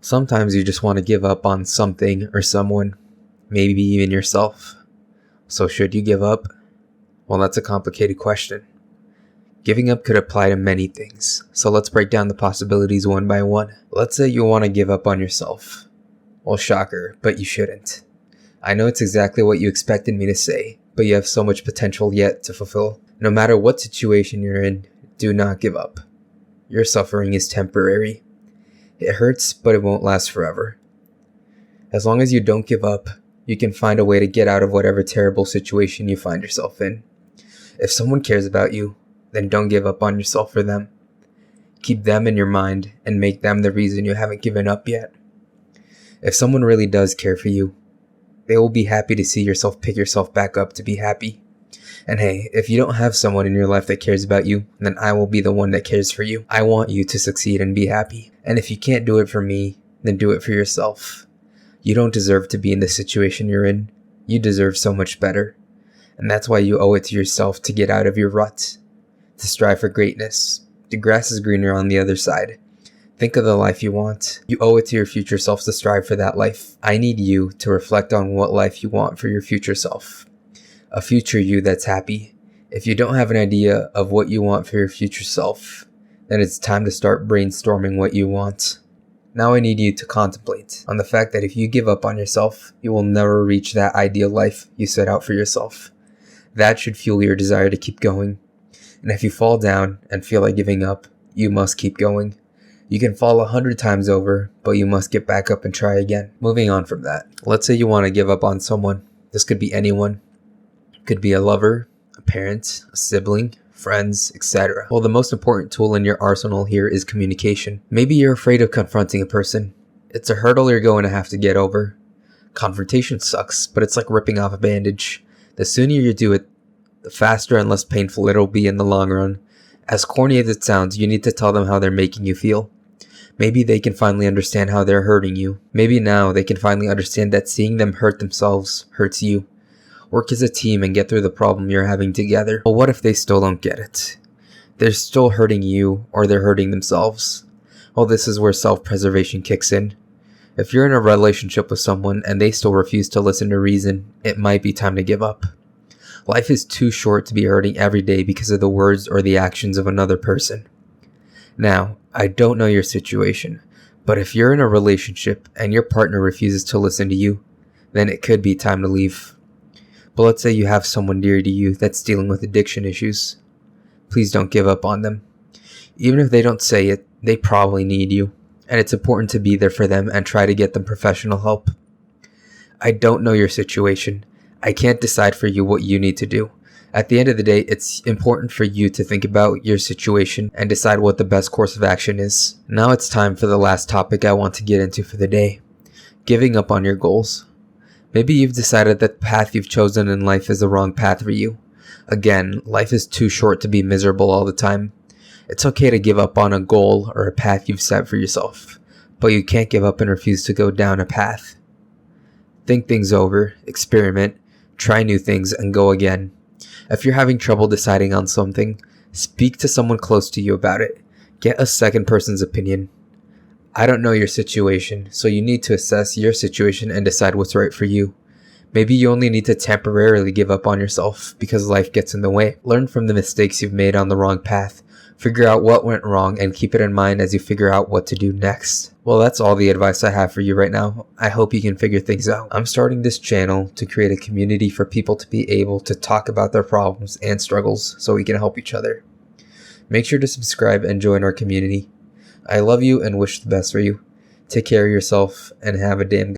Sometimes you just want to give up on something or someone, maybe even yourself. So should you give up? Well, that's a complicated question. Giving up could apply to many things, so let's break down the possibilities one by one. Let's say you want to give up on yourself. Well, shocker, but you shouldn't. I know it's exactly what you expected me to say, but you have so much potential yet to fulfill. No matter what situation you're in, do not give up. Your suffering is temporary. It hurts, but it won't last forever. As long as you don't give up, you can find a way to get out of whatever terrible situation you find yourself in. If someone cares about you, then don't give up on yourself for them. Keep them in your mind and make them the reason you haven't given up yet. If someone really does care for you, they will be happy to see yourself pick yourself back up to be happy. And hey, if you don't have someone in your life that cares about you, then I will be the one that cares for you. I want you to succeed and be happy. And if you can't do it for me, then do it for yourself. You don't deserve to be in the situation you're in. You deserve so much better. And that's why you owe it to yourself to get out of your rut, to strive for greatness. The grass is greener on the other side. Think of the life you want. You owe it to your future self to strive for that life. I need you to reflect on what life you want for your future self. A future you that's happy. If you don't have an idea of what you want for your future self, then it's time to start brainstorming what you want. Now I need you to contemplate on the fact that if you give up on yourself, you will never reach that ideal life you set out for yourself. That should fuel your desire to keep going. And if you fall down and feel like giving up, you must keep going. You can fall 100 times over, but you must get back up and try again. Moving on from that, let's say you want to give up on someone. This could be anyone. It could be a lover, a parent, a sibling, friends, etc. Well, the most important tool in your arsenal here is communication. Maybe you're afraid of confronting a person. It's a hurdle you're going to have to get over. Confrontation sucks, but it's like ripping off a bandage. The sooner you do it, the faster and less painful it'll be in the long run. As corny as it sounds, you need to tell them how they're making you feel. Maybe they can finally understand how they're hurting you. Maybe now they can finally understand that seeing them hurt themselves hurts you. Work as a team and get through the problem you're having together. But what if they still don't get it? They're still hurting you, or they're hurting themselves. Well, this is where self-preservation kicks in. If you're in a relationship with someone and they still refuse to listen to reason, it might be time to give up. Life is too short to be hurting every day because of the words or the actions of another person. Now, I don't know your situation, but if you're in a relationship and your partner refuses to listen to you, then it could be time to leave. But let's say you have someone dear to you that's dealing with addiction issues. Please don't give up on them. Even if they don't say it, they probably need you, and it's important to be there for them and try to get them professional help. I don't know your situation. I can't decide for you what you need to do. At the end of the day, it's important for you to think about your situation and decide what the best course of action is. Now it's time for the last topic I want to get into for the day. Giving up on your goals. Maybe you've decided that the path you've chosen in life is the wrong path for you. Again, life is too short to be miserable all the time. It's okay to give up on a goal or a path you've set for yourself, but you can't give up and refuse to go down a path. Think things over, experiment, try new things, and go again. If you're having trouble deciding on something, speak to someone close to you about it. Get a second person's opinion. I don't know your situation, so you need to assess your situation and decide what's right for you. Maybe you only need to temporarily give up on yourself because life gets in the way. Learn from the mistakes you've made on the wrong path. Figure out what went wrong and keep it in mind as you figure out what to do next. Well, that's all the advice I have for you right now. I hope you can figure things out. I'm starting this channel to create a community for people to be able to talk about their problems and struggles so we can help each other. Make sure to subscribe and join our community. I love you and wish the best for you. Take care of yourself and have a damn